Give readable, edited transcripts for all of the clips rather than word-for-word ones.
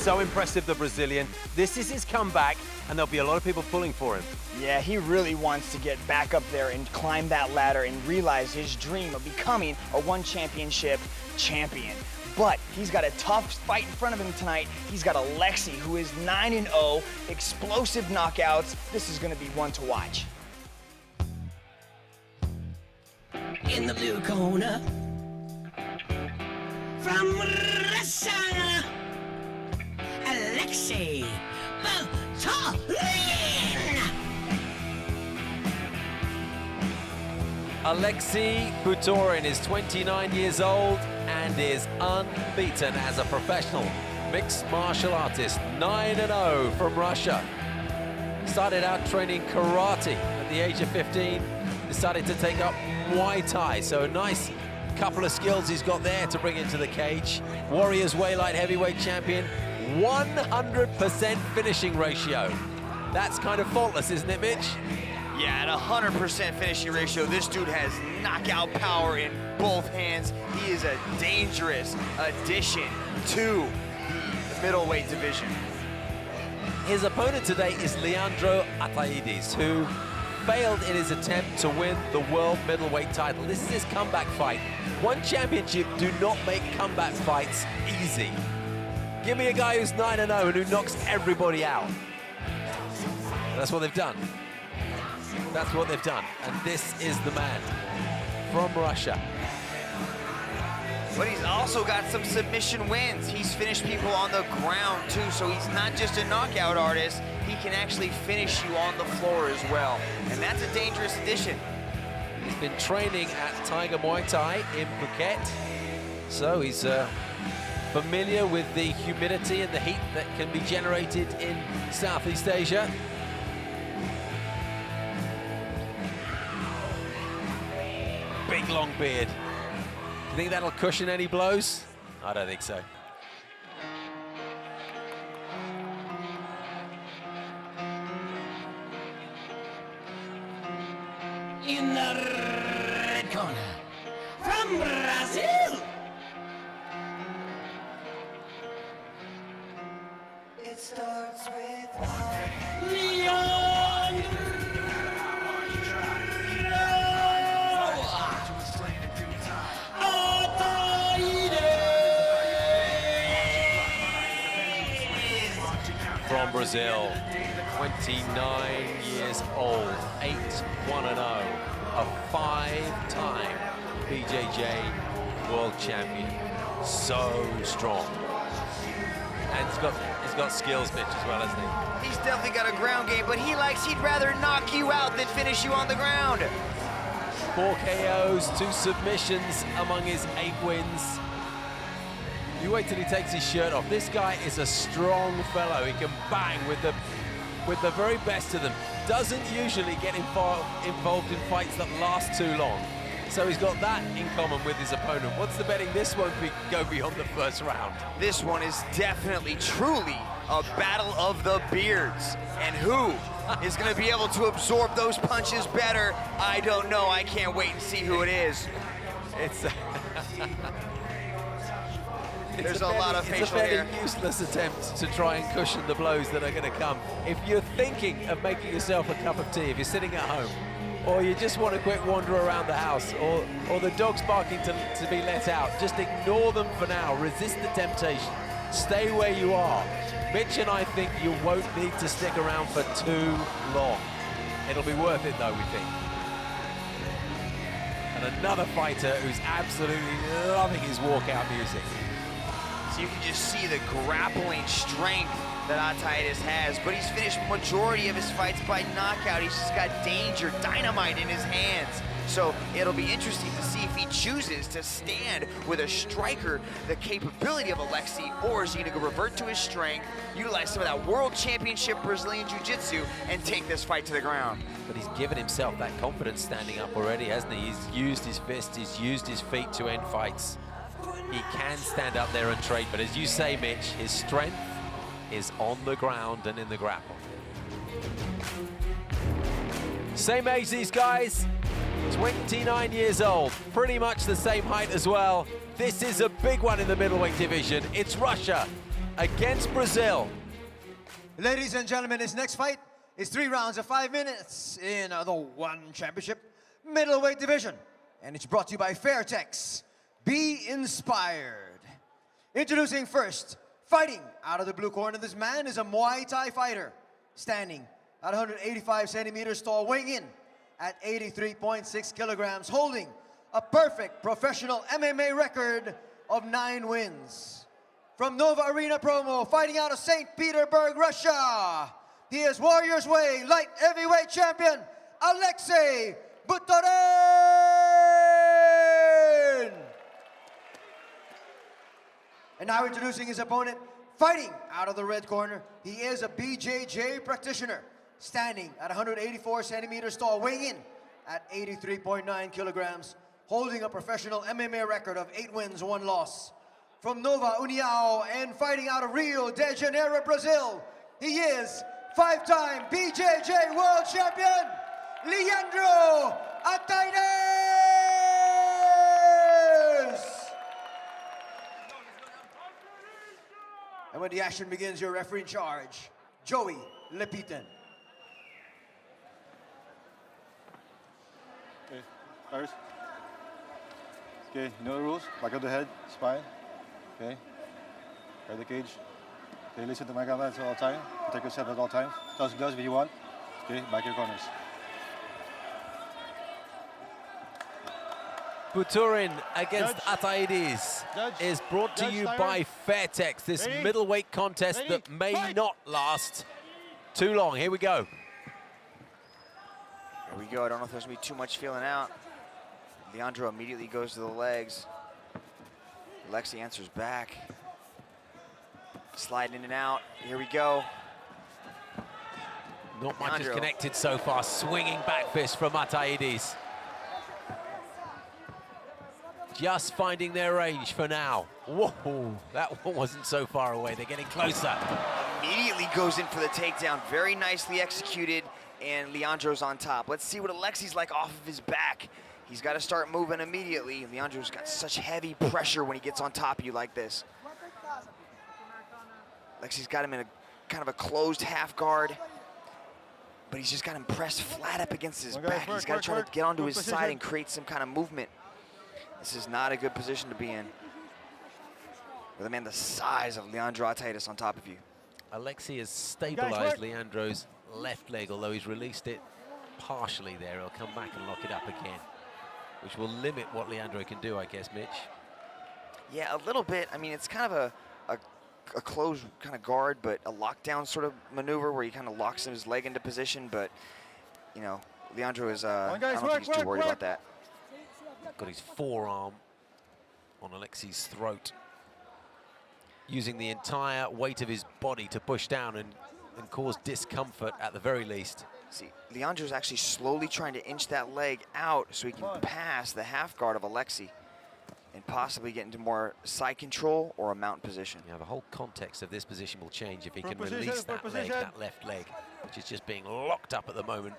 So impressive, the Brazilian. This is his comeback, and there'll be a lot of people pulling for him. Yeah, he really wants to get back up there and climb that ladder and realize his dream of becoming a one championship champion. But he's got a tough fight in front of him tonight. He's got Aleksei, who is 9-0, explosive knockouts. This is gonna be one to watch. In the blue corner, from Russia, Aleksei Butorin. Aleksei Butorin is 29 years old and is unbeaten as a professional mixed martial artist, 9-0 from Russia. Started out training karate at the age of 15, decided to take up Muay Thai, so a nice couple of skills he's got there to bring into the cage. Warriors Way Light Heavyweight Champion, 100% finishing ratio. That's kind of faultless, isn't it, Mitch? Yeah, at 100% finishing ratio, this dude has knockout power in both hands. He is a dangerous addition to the middleweight division. His opponent today is Leandro Ataides, who failed in his attempt to win the world middleweight title. This is his comeback fight. One championship do not make comeback fights easy. Give me a guy who's 9-0 and who knocks everybody out. That's what they've done. That's what they've done. And this is the man from Russia. But he's also got some submission wins. He's finished people on the ground too, so he's not just a knockout artist, he can actually finish you on the floor as well. And that's a dangerous addition. He's been training at Tiger Muay Thai in Phuket, so he's familiar with the humidity and the heat that can be generated in Southeast Asia. Big long beard. You think that'll cushion any blows? I don't think so. In the red corner, from Brazil, It starts with Leandro Ataides. From Brazil, 29 years old, 8-1-0, a 5-time BJJ world champion. So strong. And he's got skills, Mitch, as well, hasn't he? He's definitely got a ground game, but he'd rather knock you out than finish you on the ground. 4 KOs, 2 submissions among his 8 wins. You wait till he takes his shirt off. This guy is a strong fellow. He can bang with the very best of them. Doesn't usually get involved in fights that last too long. So he's got that in common with his opponent. What's the betting this won't go beyond the first round? This one is definitely, truly a battle of the beards. And who is going to be able to absorb those punches better? I don't know. I can't wait and see who it is. It's There's a lot of facial hair. It's a fairly useless attempt to try and cushion the blows that are going to come. If you're thinking of making yourself a cup of tea, if you're sitting at home, or you just want a quick wander around the house, or the dog's barking to be let out, just ignore them for now. Resist the temptation. Stay where you are. Mitch and I think you won't need to stick around for too long. It'll be worth it though, we think. And another fighter who's absolutely loving his walkout music. So you can just see the grappling strength that Ataides has, but he's finished majority of his fights by knockout. He's just got danger, dynamite in his hands. So it'll be interesting to see if he chooses to stand with a striker, the capability of Aleksei, or is he gonna go revert to his strength, utilize some of that world championship Brazilian jiu-jitsu, and take this fight to the ground. But he's given himself that confidence standing up already, hasn't he? He's used his fists, he's used his feet to end fights. He can stand up there and trade, but as you say, Mitch, his strength is on the ground and in the grapple. Same age, these guys, 29 years old, pretty much the same height as well. This is a big one in the middleweight division. It's Russia. against Brazil. Ladies and gentlemen, this next fight is 3 rounds of 5 minutes in the ONE Championship middleweight division. And it's brought to you by Fairtex. Be inspired. Introducing first, fighting out of the blue corner, this man is a Muay Thai fighter, standing at 185 centimeters tall, weighing in at 83.6 kilograms, holding a perfect professional MMA record of 9 wins. From Nova Arena Promo, fighting out of St. Petersburg, Russia, he is Warriors Way light heavyweight champion, Aleksei Butorin! And now introducing his opponent, fighting out of the red corner, he is a BJJ practitioner, standing at 184 centimeters tall, weighing in at 83.9 kilograms, holding a professional MMA record of 8 wins, 1 loss. From Nova União and fighting out of Rio de Janeiro, Brazil, he is 5-time BJJ World Champion, Leandro Ataides! And when the action begins, your referee in charge, Joey Lepitan. Okay, first. Okay, you know the rules. Back of the head, spine. Okay. Guard the cage. Okay, listen to my comments at all time. Protect yourself at all times. Does if you want. Okay, back your corners. Butorin against Judge. Ataides Judge. is brought to Judge, you timer. by Fairtex, this Ready? middleweight contest Ready? that may Fight. not last too long. Here we go. There we go. I don't know if there's going to be too much feeling out. Leandro immediately goes to the legs. Aleksei answers back. Sliding in and out. Here we go. Not much is Leandro. connected so far. Swinging back fist from Ataides. Just finding their range for now. Whoa, that one wasn't so far away. They're getting closer. Immediately goes in for the takedown. Very nicely executed, and Leandro's on top. Let's see what Aleksei's like off of his back. He's got to start moving immediately. Leandro's got such heavy pressure when he gets on top of you like this. Aleksei's got him in a kind of a closed half guard, but he's just got him pressed flat up against his Okay, back. work, He's got to work, try work. to get onto Good his position. side and create some kind of movement. This is not a good position to be in. With a man the size of Leandro Ataides on top of you. Aleksei has stabilized work. Leandro's left leg, although he's released it partially there. He'll come back and lock it up again, which will limit what Leandro can do, I guess, Mitch. Yeah, a little bit. I mean, it's kind of a closed kind of guard, but a lockdown sort of maneuver where he kind of locks his leg into position. But, you know, Leandro is, I guys, don't think he's too work, worried work. about that. Got his forearm on Aleksei's throat, using the entire weight of his body to push down and cause discomfort at the very least. See, Leandro's actually slowly trying to inch that leg out so he can pass the half guard of Aleksei and possibly get into more side control or a mount position. Yeah, the whole context of this position will change if he can Position, release that leg, position. that left leg, which is just being locked up at the moment.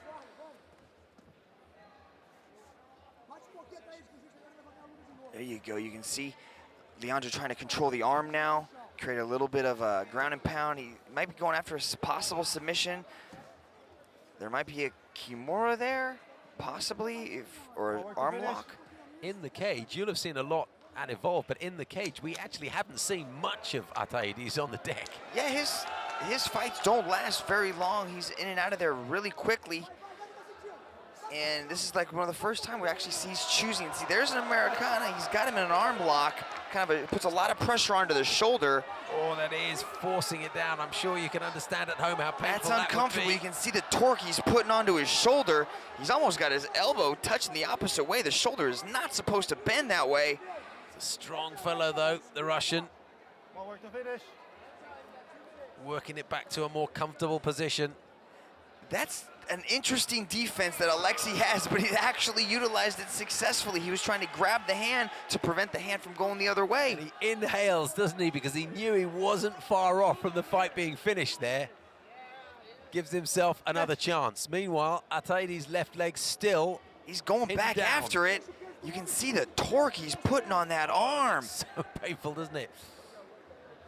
There you go. You can see Leandro trying to control the arm now, create a little bit of a ground and pound. He might be going after a possible submission. There might be a Kimura there, possibly, or an arm lock. In the cage, you'll have seen a lot at Evolve, but in the cage, we actually haven't seen much of Ataides on the deck. Yeah, his fights don't last very long. He's in and out of there really quickly. And this is like one of the first time we actually see he's choosing. See, there's an Americana. He's got him in an arm lock. Kind of puts a lot of pressure onto the shoulder. Oh, that is forcing it down. I'm sure you can understand at home how painful That's that would uncomfortable. be. You can see the torque he's putting onto his shoulder. He's almost got his elbow touching the opposite way. The shoulder is not supposed to bend that way. It's a strong fellow, though, the Russian. More work to finish. Working it back to a more comfortable position. That's an interesting defense that Aleksei has, but he actually utilized it successfully. He was trying to grab the hand to prevent the hand from going the other way. And he inhales, doesn't he? Because he knew he wasn't far off from the fight being finished there. Gives himself another chance. Meanwhile, Ataides' left leg still. He's going pinned back down. after it. You can see the torque he's putting on that arm. So painful, doesn't it?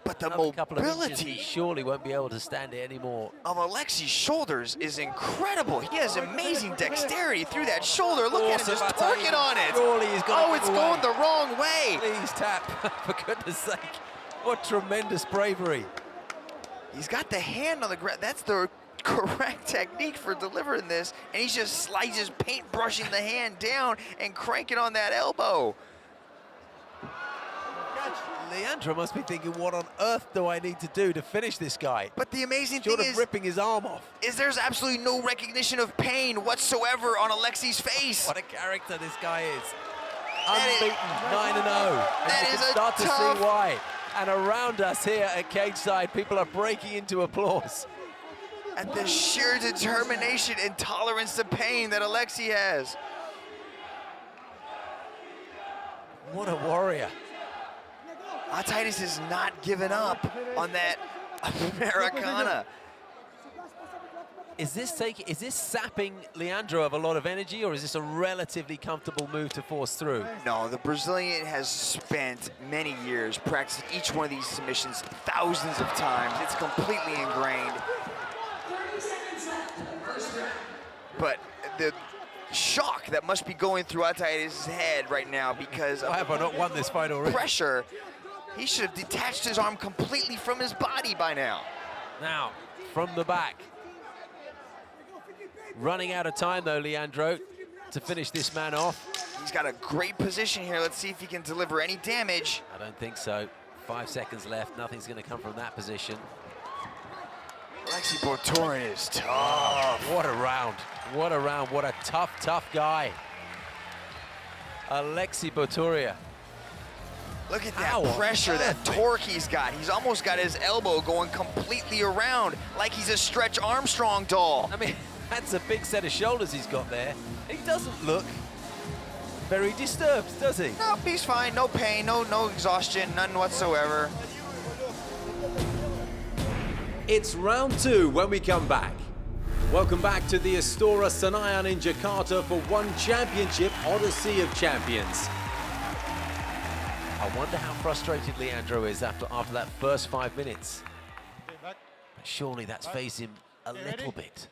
But the Another couple of inches, mobility he surely won't be able to stand it anymore. of Aleksei's shoulders is incredible. He has amazing dexterity through that shoulder. Look at him just twerking on it. Surely he's got Oh, it's going the wrong way. Please tap, for goodness sake. What tremendous bravery. He's got the hand on the ground. That's the correct technique for delivering this. And he's just paintbrushing the hand down and cranking on that elbow. Leandro must be thinking, what on earth do I need to do to finish this guy? But the amazing Short thing of is, ripping his arm off. there's absolutely no recognition of pain whatsoever on Aleksei's face. What a character this guy is. That is- Unbeaten, 9-0. that And you is can a start to tough- see why. And around us here at cage side, people are breaking into applause. At the sheer determination and tolerance to pain that Aleksei has. What a warrior. Ataides has not given up on that Americana. Is this sapping Leandro of a lot of energy, or is this a relatively comfortable move to force through? No, the Brazilian has spent many years practicing each one of these submissions thousands of times. It's completely ingrained. But the shock that must be going through Ataides' head right now because Why of have I not won this fight already? pressure, he should have detached his arm completely from his body by now. Now, from the back. Running out of time, though, Leandro, to finish this man off. He's got a great position here. Let's see if he can deliver any damage. I don't think so. 5 seconds left. Nothing's going to come from that position. Aleksei Butorin is tough. What a round. What a round. What a tough, tough guy. Aleksei Butorin. Look at that How on pressure, that earth, mate? torque he's got. He's almost got his elbow going completely around like he's a Stretch Armstrong doll. I mean, that's a big set of shoulders he's got there. He doesn't look very disturbed, does he? No, he's fine. No pain, no exhaustion, none whatsoever. It's round 2 when we come back. Welcome back to the Astora Senayan in Jakarta for One Championship Odyssey of Champions. I wonder how frustrated Leandro is after that first 5 minutes. But surely that's phased him a little bit.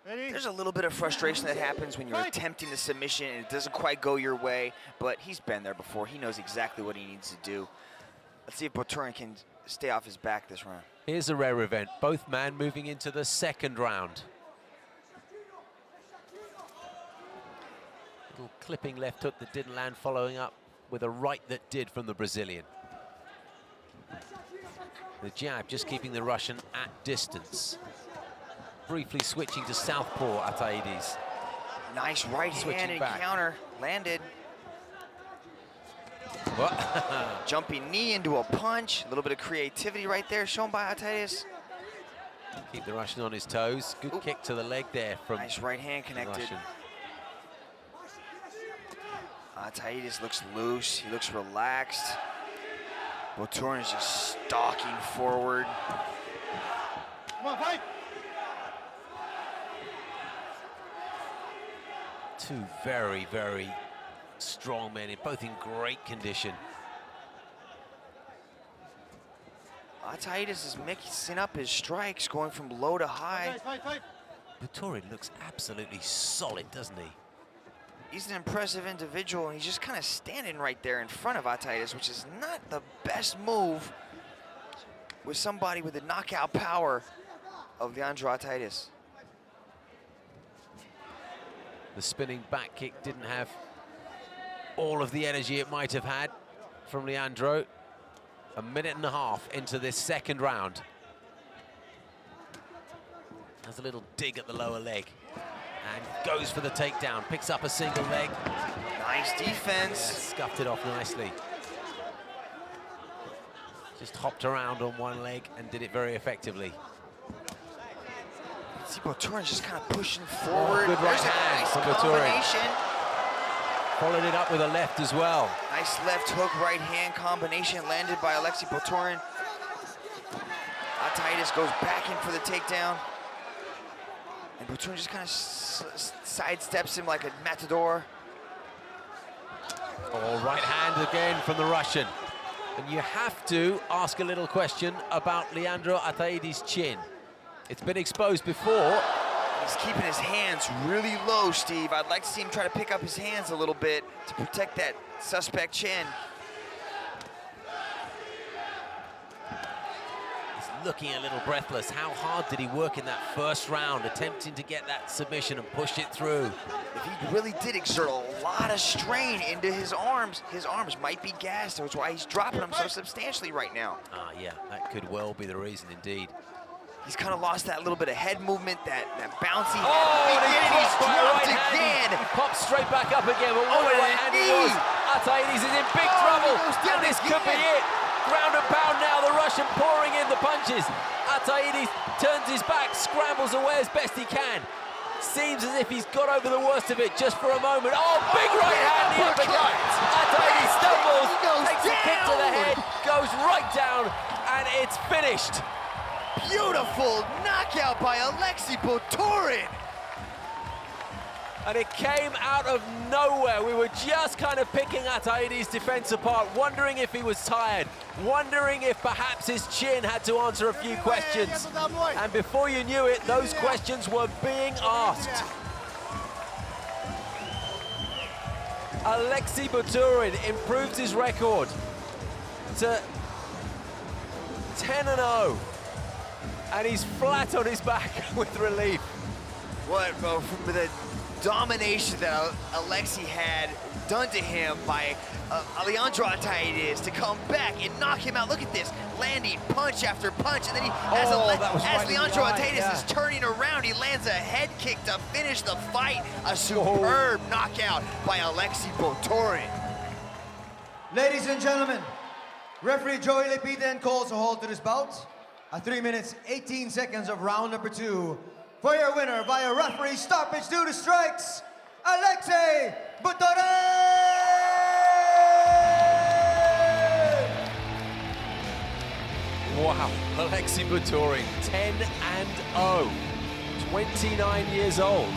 There's a little bit of frustration that happens when you're attempting the submission and it doesn't quite go your way, but he's been there before. He knows exactly what he needs to do. Let's see if Butorin can stay off his back this round. Here's a rare event. Both men moving into the second round. Little clipping left hook that didn't land, following up with a right that did from the Brazilian. The jab just keeping the Russian at distance. Briefly switching to southpaw Ataides. Nice right hand Switching and back. counter. Landed. What? Jumping knee into a punch. A little bit of creativity right there shown by Ataides. Keep the Russian on his toes. Good kick to the leg there from Nice right hand the connected. Russian. Ataides looks loose. He looks relaxed. Butorin is just stalking forward. Come on, fight! Two very, very strong men, both in great condition. Ataides is mixing up his strikes, going from low to high. Fight! Butorin looks absolutely solid, doesn't he? He's an impressive individual, and he's just kind of standing right there in front of Ataides, which is not the best move with somebody with the knockout power of Leandro Ataides. The spinning back kick didn't have all of the energy it might have had from Leandro. A minute and a half into this second round. Has a little dig at the lower leg and goes for the takedown. Picks up a single leg. Nice defense. Scuffed it off nicely. Just hopped around on one leg and did it very effectively. See Butorin's just kind of pushing forward. Good right There's a hand nice from Butorin. combination. Followed it up with a left as well. Nice left hook, right hand combination landed by Aleksei Butorin. Ataides goes back in for the takedown. And Butorin just kind of sidesteps him like a matador. Oh, right hand again from the Russian. And you have to ask a little question about Leandro Ataides' chin. It's been exposed before. He's keeping his hands really low, Steve. I'd like to see him try to pick up his hands a little bit to protect that suspect chin. He's looking a little breathless. How hard did he work in that first round, attempting to get that submission and push it through? If he really did exert a lot of strain into his arms might be gassed. That's why he's dropping them so substantially right now. Ah, yeah, that could well be the reason indeed. He's kind of lost that little bit of head movement, that bouncy Oh, head. and he He's dropped by dropped right hand. again. He pops straight back up again, but Oh, what a and right a hand he knee. was. Ataides is in big Oh, trouble, he goes down and this could be again. it. Ground and pound now, the Russian pouring in the punches. Ataides turns his back, scrambles away as best he can. Seems as if he's got over the worst of it just for a moment. Oh, big right hand, the uppercut. Ataides stumbles, takes a kick to the head, goes right down, and it's finished. Beautiful knockout by Aleksei Butorin. And it came out of nowhere. We were just kind of picking Ataides' defense apart, wondering if he was tired, wondering if perhaps his chin had to answer a few questions. And before you knew it, those questions were being asked. Aleksei Butorin improves his record to 10-0. And he's flat on his back with relief. What, bro, from the domination that Aleksei had done to him by Leandro Ataides to come back and knock him out. Look at this, landing punch after punch, and then as Leandro Ataides is turning around, he lands a head kick to finish the fight. A superb knockout by Aleksei Butorin. Ladies and gentlemen, referee Joey Lepiden calls a halt to this bout. At 3 minutes, 18 seconds of round number 2. For your winner via referee stoppage due to strikes, Aleksei Butorin! Wow, Aleksei Butorin, 10-0, 29 years old.